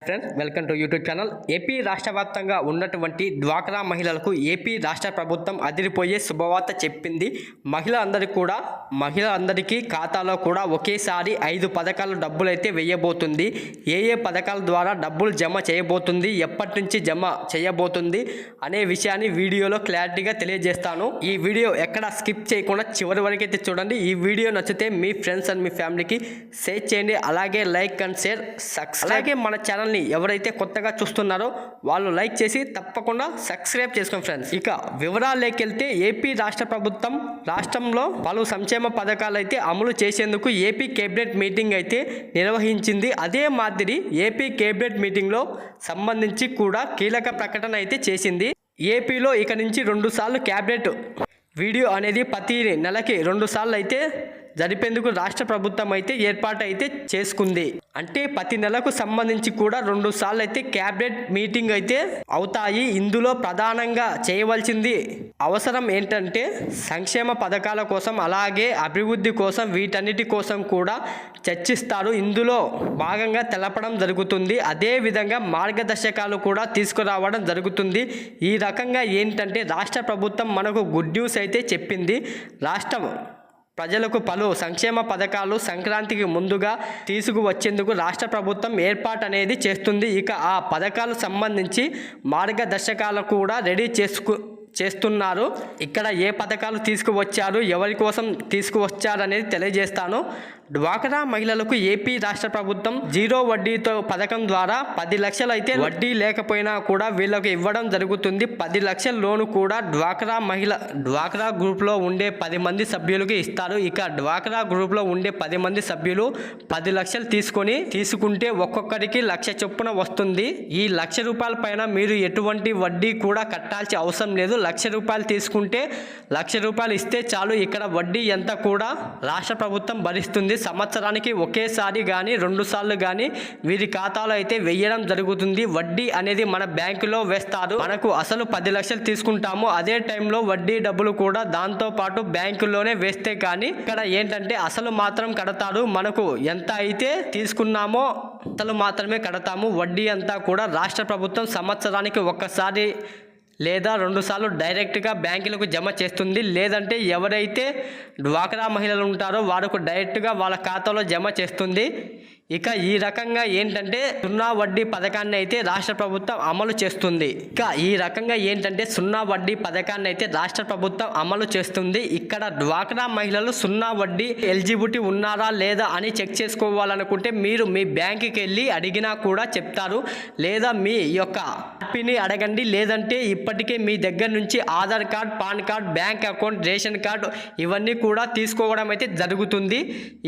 Friends welcome to YouTube channel. AP రాష్ట్ర వ్యాప్తంగా ఉన్నటువంటి డ్వాక్రా మహిళలకు ఏపీ రాష్ట్ర ప్రభుత్వం అదిరిపోయే శుభవార్త చెప్పింది. మహిళలందరికీ ఖాతాలో కూడా ఒకేసారి 5 పథకాల డబ్బులు అయితే వేయబోతుంది. ఏ పథకాల ద్వారా డబ్బులు జమ చేయబోతుంది, ఎప్పటి నుంచి జమ చేయబోతుంది అనే విషయాన్ని వీడియోలో క్లారిటీగా తెలియజేస్తాను. ఈ వీడియో ఎక్కడ స్కిప్ చేయకుండా చివరి వరకు అయితే చూడండి. ఈ వీడియో నచ్చితే మీ ఫ్రెండ్స్ అండ్ మీ ఫ్యామిలీకి షేర్ చేయండి. అలాగే లైక్ అండ్ షేర్ అలాగే మన ఛానల్ ఎవరైతే కొత్తగా చూస్తున్నారో వాళ్ళు లైక్ చేసి తప్పకుండా సబ్స్క్రైబ్ చేసుకోండి ఫ్రెండ్స్. ఇక వివరాల్లోకి వెళ్తే ఏపీ రాష్ట్ర ప్రభుత్వం రాష్ట్రంలో పలు సంక్షేమ పథకాలు అయితే అమలు చేసేందుకు ఏపీ కేబినెట్ మీటింగ్ అయితే నిర్వహించింది. అదే మాదిరి ఏపీ కేబినెట్ మీటింగ్లో సంబంధించి కూడా కీలక ప్రకటన అయితే చేసింది. ఏపీలో ఇక నుంచి 2 సార్లు క్యాబినెట్ వీడియో అనేది ప్రతి నెలకి 2 సార్లు అయితే జరిపేందుకు రాష్ట్ర ప్రభుత్వం అయితే ఏర్పాటు అయితే చేసుకుంది. అంటే ప్రతి నెలకు సంబంధించి కూడా 2 సార్లు అయితే క్యాబినెట్ మీటింగ్ అయితే అవుతాయి. ఇందులో ప్రధానంగా చేయవలసింది అవసరం ఏంటంటే సంక్షేమ పథకాల కోసం అలాగే అభివృద్ధి కోసం వీటన్నిటి కోసం కూడా చర్చిస్తారు. ఇందులో భాగంగా తెలపడం జరుగుతుంది. అదే విధంగా మార్గదర్శకాలు కూడా తీసుకురావడం జరుగుతుంది. ఈ రకంగా ఏంటంటే రాష్ట్ర ప్రభుత్వం మనకు గుడ్ న్యూస్ అయితే చెప్పింది. రాష్ట్రం ప్రజలకు పలు సంక్షేమ పథకాలు సంక్రాంతికి ముందుగా తీసుకువచ్చేందుకు రాష్ట్ర ప్రభుత్వం ఏర్పాటు అనేది చేస్తుంది. ఇక ఆ పథకాలకు సంబంధించి మార్గదర్శకాలు కూడా రెడీ చేస్తున్నారు. ఇక్కడ ఏ పథకాలు తీసుకువచ్చారు, ఎవరి కోసం తీసుకువచ్చారు అనేది తెలియజేస్తాను. డ్వాక్రా మహిళలకు ఏపీ రాష్ట్ర ప్రభుత్వం 0 వడ్డీతో పథకం ద్వారా 10 లక్షలు అయితే వడ్డీ లేకపోయినా కూడా వీళ్ళకి ఇవ్వడం జరుగుతుంది. 10 లక్షల లోను కూడా డ్వాక్రా గ్రూప్లో ఉండే 10 మంది సభ్యులకి ఇస్తారు. ఇక డ్వాక్రా గ్రూప్లో ఉండే 10 మంది సభ్యులు 10 లక్షలు తీసుకుంటే ఒక్కొక్కరికి 1,00,000 చొప్పున వస్తుంది. ఈ 1,00,000 రూపాయల పైన మీరు ఎటువంటి వడ్డీ కూడా కట్టాల్సిన అవసరం లేదు. 1,00,000 రూపాయలు తీసుకుంటే 1,00,000 రూపాయలు ఇస్తే చాలు. ఇక్కడ వడ్డీ ఎంత కూడా రాష్ట్ర ప్రభుత్వం భరిస్తుంది. సంవత్సరానికి ఒకేసారి కానీ 2 సార్లు కానీ వీరి ఖాతాలో అయితే వేయడం జరుగుతుంది. వడ్డీ అనేది మన బ్యాంకులో వేస్తారు. మనకు అసలు 10 లక్షలు తీసుకుంటాము, అదే టైంలో వడ్డీ డబ్బులు కూడా దాంతో పాటు బ్యాంకులోనే వేస్తే కానీ ఇక్కడ ఏంటంటే అసలు మాత్రం కడతారు. మనకు ఎంత అయితే తీసుకున్నామో అసలు మాత్రమే కడతాము. వడ్డీ అంతా కూడా రాష్ట్ర ప్రభుత్వం సంవత్సరానికి ఒక్కసారి లేదా 2 సార్లు డైరెక్ట్గా బ్యాంకులకు జమ చేస్తుంది. లేదంటే ఎవరైతే డ్వాక్రా మహిళలు ఉంటారో వారికి డైరెక్ట్గా వాళ్ళ ఖాతాలో జమ చేస్తుంది. ఇక ఈ రకంగా ఏంటంటే 0 వడ్డీ పథకాన్ని అయితే రాష్ట్ర ప్రభుత్వం అమలు చేస్తుంది. రాష్ట్ర ప్రభుత్వం అమలు చేస్తుంది. ఇక్కడ డ్వాక్రా మహిళలు 0 వడ్డీ ఎలిజిబిలిటీ ఉన్నారా లేదా అని చెక్ చేసుకోవాలనుకుంటే మీరు మీ బ్యాంకుకి వెళ్ళి అడిగినా కూడా చెప్తారు. లేదా మీ యొక్క ఆర్పీని అడగండి. లేదంటే ఇప్పటికే మీ దగ్గర నుంచి Aadhaar card, pan card, bank account, ration card ఇవన్నీ కూడా తీసుకోవడం అయితే జరుగుతుంది.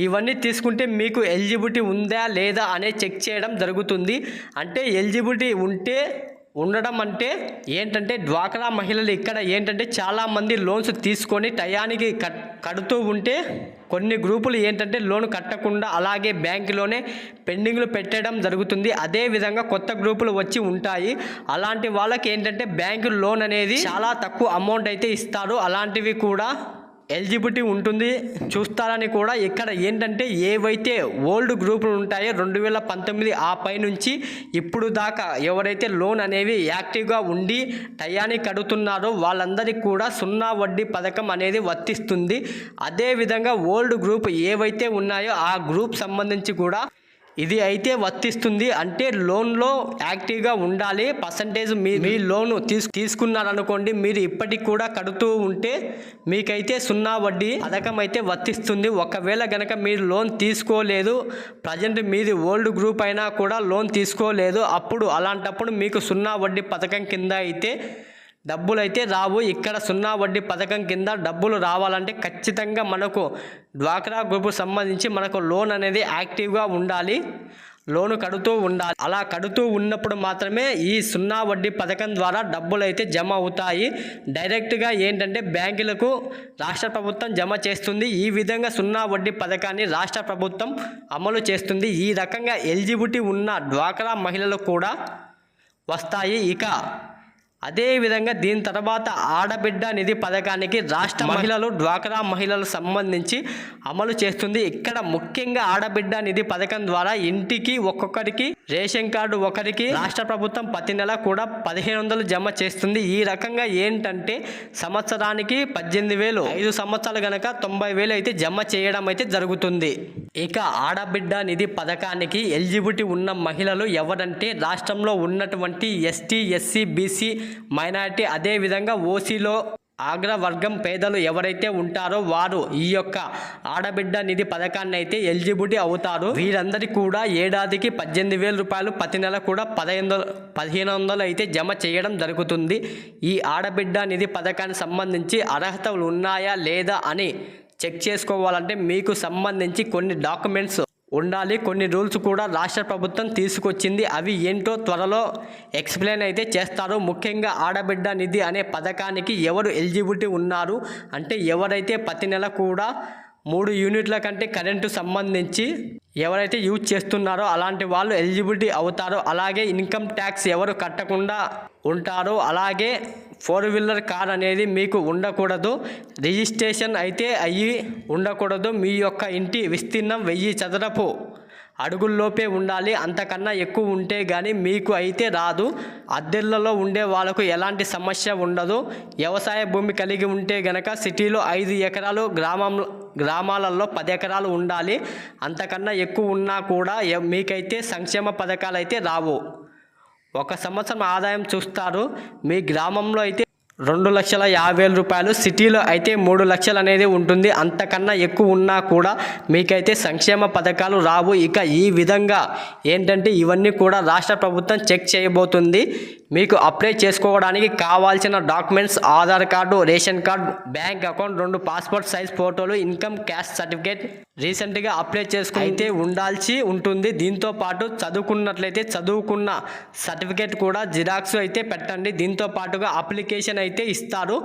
ఇవన్నీ తీసుకుంటే మీకు ఎలిజిబిలిటీ ఉందా లేదా అనే చెక్ చేయడం జరుగుతుంది. అంటే ఎలిజిబిలిటీ ఉండడం అంటే ఏంటంటే డ్వాక్రా మహిళలు ఇక్కడ ఏంటంటే చాలామంది లోన్స్ తీసుకొని టయానికి కడుతూ ఉంటే కొన్ని గ్రూపులు ఏంటంటే లోన్ కట్టకుండా అలాగే బ్యాంకులోనే పెండింగ్లు పెట్టడం జరుగుతుంది. అదే విధంగా కొత్త గ్రూపులు వచ్చి ఉంటాయి. అలాంటి వాళ్ళకి ఏంటంటే బ్యాంకు లోన్ అనేది చాలా తక్కువ అమౌంట్ అయితే ఇస్తారు. అలాంటివి కూడా ఎలిజిబిలిటీ ఉంటుంది చూస్తారని కూడా ఇక్కడ ఏంటంటే ఏవైతే ఓల్డ్ గ్రూపులు ఉంటాయో 2019 ఆ పై నుంచి ఇప్పుడు దాకా ఎవరైతే లోన్ అనేవి యాక్టివ్గా ఉండి టయానికి కడుతున్నారో వాళ్ళందరికీ కూడా 0 వడ్డీ పథకం అనేది వర్తిస్తుంది. అదేవిధంగా ఓల్డ్ గ్రూప్ ఏవైతే ఉన్నాయో ఆ గ్రూప్ సంబంధించి కూడా ఇది అయితే వర్తిస్తుంది. అంటే లోన్లో యాక్టివ్గా ఉండాలి. పర్సంటేజ్ మీ లోను తీసుకున్నారనుకోండి, మీరు ఇప్పటికి కూడా కడుతూ ఉంటే మీకైతే 0 వడ్డీ పథకం అయితే వర్తిస్తుంది. ఒకవేళ కనుక మీరు లోన్ తీసుకోలేదు, ప్రజెంట్ మీది ఓల్డ్ గ్రూప్ అయినా కూడా లోన్ తీసుకోలేదు, అలాంటప్పుడు మీకు 0 వడ్డీ పథకం కింద అయితే డబ్బులు అయితే రావు. ఇక్కడ 0 వడ్డీ పథకం కింద డబ్బులు రావాలంటే ఖచ్చితంగా మనకు డ్వాక్రా గ్రూప్కు సంబంధించి మనకు లోన్ అనేది యాక్టివ్గా ఉండాలి, లోను కడుతూ ఉండాలి. అలా కడుతూ ఉన్నప్పుడు మాత్రమే ఈ 0 వడ్డీ పథకం ద్వారా డబ్బులు అయితే జమ అవుతాయి. డైరెక్ట్గా ఏంటంటే బ్యాంకులకు రాష్ట్ర ప్రభుత్వం జమ చేస్తుంది. ఈ విధంగా 0 వడ్డీ పథకాన్ని రాష్ట్ర ప్రభుత్వం అమలు చేస్తుంది. ఈ రకంగా ఎలిజిబిలిటీ ఉన్న డ్వాక్రా మహిళలు కూడా వస్తాయి. ఇక అదేవిధంగా దీని తర్వాత ఆడబిడ్డ నిధి పథకానికి రాష్ట్ర మహిళలు డ్వాక్రా మహిళలు సంబంధించి అమలు చేస్తుంది. ఇక్కడ ముఖ్యంగా ఆడబిడ్డ నిధి పథకం ద్వారా ఇంటికి ఒక్కొక్కరికి రేషన్ కార్డు ఒకరికి రాష్ట్ర ప్రభుత్వం ప్రతి నెల కూడా 1500 జమ చేస్తుంది. ఈ రకంగా ఏంటంటే సంవత్సరానికి 18,000, 5 సంవత్సరాలు గనక 90,000 అయితే జమ చేయడం అయితే జరుగుతుంది. ఇక ఆడబిడ్డ నిధి పథకానికి ఎలిజిబిలిటీ ఉన్న మహిళలు ఎవరంటే రాష్ట్రంలో ఉన్నటువంటి ఎస్టీ, ఎస్సీ, బీసీ, మైనారిటీ, అదేవిధంగా ఓసీలో అగ్రవర్గం పేదలు ఎవరైతే ఉంటారో వారు ఈ యొక్క ఆడబిడ్డ నిధి పథకాన్ని అయితే ఎలిజిబిలిటీ అవుతారు. వీరందరికీ కూడా ఏడాదికి 18,000 రూపాయలు, ప్రతి నెల కూడా 1,500 అయితే జమ చేయడం జరుగుతుంది. ఈ ఆడబిడ్డ నిధి పథకానికి సంబంధించి అర్హతలు ఉన్నాయా లేదా అని చెక్ చేసుకోవాలంటే మీకు సంబంధించి కొన్ని డాక్యుమెంట్స్ ఉండాలి. కొన్ని రూల్స్ కూడా రాష్ట్ర ప్రభుత్వం తీసుకొచ్చింది. అవి ఏంటో త్వరలో ఎక్స్ప్లెయిన్ అయితే చేస్తారు. ముఖ్యంగా ఆడబిడ్డ నిధి అనే పథకానికి ఎవరు ఎలిజిబిలిటీ ఉన్నారు అంటే ఎవరైతే ప్రతి నెల కూడా 3 యూనిట్ల కంటే కరెంటు సంబంధించి ఎవరైతే యూజ్ చేస్తున్నారో అలాంటి వాళ్ళు ఎలిజిబిలిటీ అవుతారో, అలాగే ఇన్కమ్ ట్యాక్స్ ఎవరు కట్టకుండా ఉంటారో, అలాగే 4-వీలర్ కార్ అనేది మీకు ఉండకూడదు, రిజిస్ట్రేషన్ అయితే అయ్యి ఉండకూడదు, మీ యొక్క ఇంటి విస్తీర్ణం 1000 చదరపు అడుగుల్లోపే ఉండాలి, అంతకన్నా ఎక్కువ ఉంటే కానీ మీకు అయితే రాదు. అద్దెళ్లలో ఉండే వాళ్ళకు ఎలాంటి సమస్య ఉండదు. వ్యవసాయ భూమి కలిగి ఉంటే గనక సిటీలో 5 ఎకరాలు, గ్రామాలలో 10 ఎకరాలు ఉండాలి. అంతకన్నా ఎక్కువ ఉన్నా కూడా మీకైతే సంక్షేమ పథకాలు అయితే రావు. 1 సంవత్సరం ఆదాయం చూస్తారు. మీ గ్రామంలో అయితే 2,50,000 రూపాయలు, సిటీలో అయితే 3 లక్షలు అనేది ఉంటుంది. అంతకన్నా ఎక్కువ ఉన్నా కూడా మీకైతే సంక్షేమ పథకాలు రావు. ఇక ఈ విధంగా ఏంటంటే ఇవన్నీ కూడా రాష్ట్ర ప్రభుత్వం చెక్ చేయబోతుంది. మీకు అప్లై చేసుకోవడానికి కావాల్సిన documents Aadhaar card, ration card, bank account, 2 passport size ఫోటోలు, ఇన్కమ్ క్యాస్ట్ సర్టిఫికేట్ రీసెంట్గా అప్లై చేసుకుని అయితే ఉండాల్సి ఉంటుంది. దీంతో పాటు చదువుకున్నట్లయితే చదువుకున్న సర్టిఫికేట్ కూడా జిరాక్స్ అయితే పెట్టండి. దీంతో పాటుగా అప్లికేషన్ అయితే ఇస్తారు.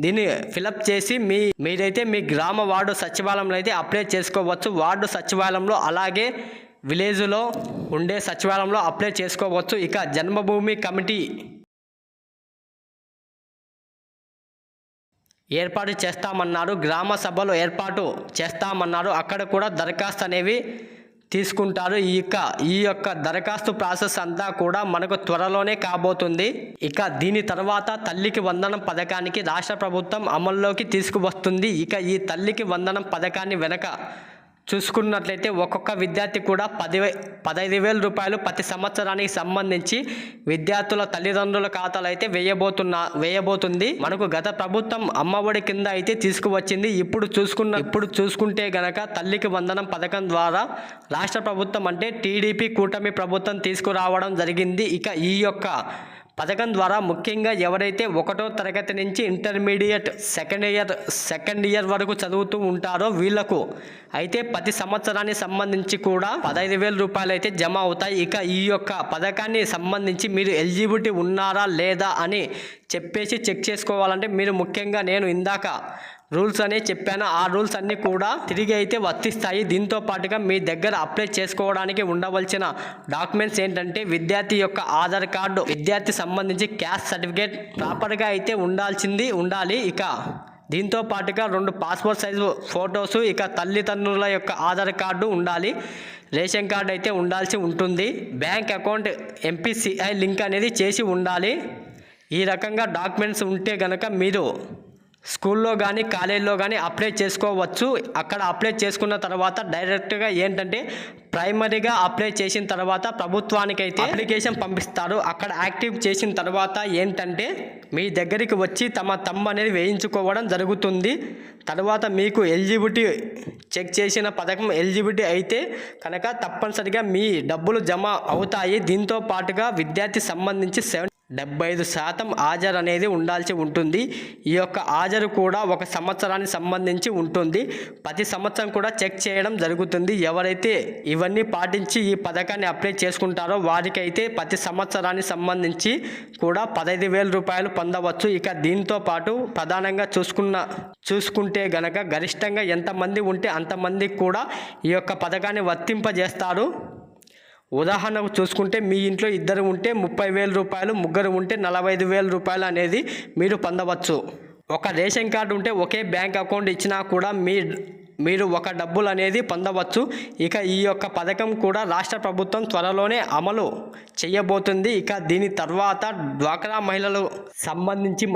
దీన్ని ఫిలప్ చేసి మీరైతే మీ గ్రామ వార్డు సచివాలయంలో అయితే అప్లై చేసుకోవచ్చు. వార్డు సచివాలయంలో అలాగే విలేజ్లో ఉండే సచివాలయంలో అప్లై చేసుకోవచ్చు. ఇక జన్మభూమి కమిటీ ఏర్పాటు చేస్తామన్నారు, గ్రామ సభలు ఏర్పాటు చేస్తామన్నారు. అక్కడ కూడా దరఖాస్తు అనేవి తీసుకుంటారు. ఈ యొక్క దరఖాస్తు ప్రాసెస్ అంతా కూడా మనకు త్వరలోనే కాబోతుంది. ఇక దీని తర్వాత తల్లికి వందనం పథకానికి రాష్ట్ర ప్రభుత్వం అమల్లోకి తీసుకువస్తుంది. ఇక ఈ తల్లికి వందనం పథకాన్ని వెనక చూసుకున్నట్లయితే ఒక్కొక్క విద్యార్థి కూడా 15,000 రూపాయలు ప్రతి సంవత్సరానికి సంబంధించి విద్యార్థుల తల్లిదండ్రుల ఖాతాలు అయితే వేయబోతుంది. మనకు గత ప్రభుత్వం అమ్మఒడి కింద అయితే తీసుకువచ్చింది. ఇప్పుడు చూసుకుంటే గనక తల్లికి వందనం పథకం ద్వారా రాష్ట్ర ప్రభుత్వం అంటే టీడీపీ కూటమి ప్రభుత్వం తీసుకురావడం జరిగింది. ఇక ఈ యొక్క పథకం ద్వారా ముఖ్యంగా ఎవరైతే 1వ తరగతి నుంచి ఇంటర్మీడియట్ సెకండ్ ఇయర్ వరకు చదువుతూ ఉంటారో వీళ్లకు అయితే ప్రతి సంవత్సరానికి సంబంధించి కూడా 15,000 రూపాయలు అయితే జమ అవుతాయి. ఇక ఈ యొక్క పథకాన్ని సంబంధించి మీరు ఎలిజిబిలిటీ ఉన్నారా లేదా అని చెక్ చేసుకోవాలంటే మీరు ముఖ్యంగా నేను ఇందాక రూల్స్ అనే చెప్పాను. ఆ రూల్స్ అన్నీ కూడా తిరిగి అయితే వర్తిస్తాయి. దీంతో పాటుగా మీ దగ్గర అప్లై చేసుకోవడానికి ఉండవలసిన డాక్యుమెంట్స్ ఏంటంటే విద్యార్థి యొక్క ఆధార్ కార్డు, విద్యార్థి సంబంధించి క్యాస్ట్ సర్టిఫికేట్ ప్రాపర్గా అయితే ఉండాలి. ఇక దీంతో పాటుగా 2 పాస్పోర్ట్ సైజు ఫొటోస్, ఇక తల్లిదండ్రుల యొక్క ఆధార్ కార్డు ఉండాలి, రేషన్ కార్డు అయితే ఉండాల్సి ఉంటుంది, బ్యాంక్ అకౌంట్ ఎంపీసీఐ లింక్ అనేది చేసి ఉండాలి. ఈ రకంగా డాక్యుమెంట్స్ ఉంటే కనుక మీరు స్కూల్లో కానీ కాలేజీలో కానీ అప్లై చేసుకోవచ్చు. అక్కడ అప్లై చేసుకున్న తర్వాత డైరెక్ట్గా ఏంటంటే ప్రైమరీగా అప్లై చేసిన తర్వాత ప్రభుత్వానికైతే అప్లికేషన్ పంపిస్తారు. అక్కడ యాక్టివ్ చేసిన తర్వాత ఏంటంటే మీ దగ్గరికి వచ్చి తమ థంబ్ అనేది వేయించుకోవడం జరుగుతుంది. తర్వాత మీకు ఎలిజిబిలిటీ చెక్ చేసిన పథకం ఎలిజిబిలిటీ అయితే కనుక తప్పనిసరిగా మీ డబ్బులు జమ అవుతాయి. దీంతో పాటుగా విద్యార్థి సంబంధించి 75% హాజరు అనేది ఉండాల్సి ఉంటుంది. ఈ యొక్క హాజరు కూడా 1 సంవత్సరానికి సంబంధించి ఉంటుంది. ప్రతి సంవత్సరం కూడా చెక్ చేయడం జరుగుతుంది. ఎవరైతే ఇవన్నీ పాటించి ఈ పథకాన్ని అప్లై చేసుకుంటారో వారికైతే ప్రతి సంవత్సరానికి సంబంధించి కూడా 15,000 రూపాయలు పొందవచ్చు. ఇక దీంతో పాటు ప్రధానంగా చూసుకుంటే గనక గరిష్టంగా ఎంతమంది ఉంటే అంతమందికి కూడా ఈ యొక్క పథకాన్ని వర్తింపజేస్తారు. ఉదాహరణకు చూసుకుంటే మీ ఇంట్లో ఇద్దరు ఉంటే 30,000 రూపాయలు, ముగ్గురు ఉంటే 45,000 రూపాయలు అనేది మీరు పొందవచ్చు. ఒక రేషన్ కార్డు ఉంటే ఒకే బ్యాంక్ అకౌంట్ ఇచ్చినా కూడా మీరు ఒక డబ్బులు అనేది పొందవచ్చు. ఇక ఈ యొక్క పథకం కూడా రాష్ట్ర ప్రభుత్వం త్వరలోనే అమలు చేయబోతుంది. ఇక దీని తర్వాత డ్వాక్రా మహిళలు సంబంధించి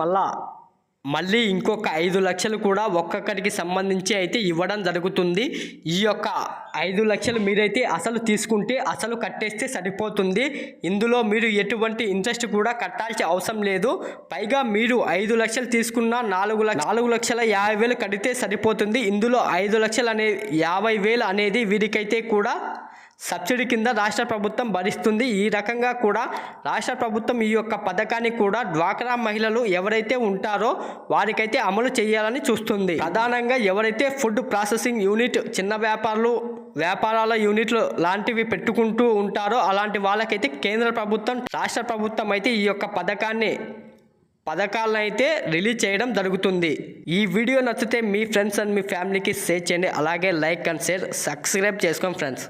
మళ్ళీ ఇంకొక 5 లక్షలు కూడా ఒక్కొక్కరికి సంబంధించి అయితే ఇవ్వడం జరుగుతుంది. ఈ యొక్క 5 లక్షలు మీరైతే అసలు తీసుకుంటే అసలు కట్టేస్తే సరిపోతుంది. ఇందులో మీరు ఎటువంటి ఇంట్రెస్ట్ కూడా కట్టాల్సిన అవసరం లేదు. పైగా మీరు 5 లక్షలు తీసుకున్న 4,50,000 కడితే సరిపోతుంది. ఇందులో 5 లక్షలు 50,000 అనేది వీరికైతే కూడా సబ్సిడీ కింద రాష్ట్ర ప్రభుత్వం భరిస్తుంది. ఈ రకంగా కూడా రాష్ట్ర ప్రభుత్వం ఈ యొక్క పథకాన్ని కూడా డ్వాక్రా మహిళలు ఎవరైతే ఉంటారో వారికైతే అమలు చేయాలని చూస్తుంది. ప్రధానంగా ఎవరైతే ఫుడ్ ప్రాసెసింగ్ యూనిట్, చిన్న వ్యాపారాల యూనిట్లు లాంటివి పెట్టుకుంటూ ఉంటారో అలాంటి వాళ్ళకైతే కేంద్ర ప్రభుత్వం, రాష్ట్ర ప్రభుత్వం అయితే ఈ యొక్క పథకాలను అయితే రిలీజ్ చేయడం జరుగుతుంది. ఈ వీడియో నచ్చితే మీ ఫ్రెండ్స్ అండ్ మీ ఫ్యామిలీకి షేర్ చేయండి. అలాగే లైక్ అండ్ షేర్, సబ్స్క్రైబ్ చేసుకోండి ఫ్రెండ్స్.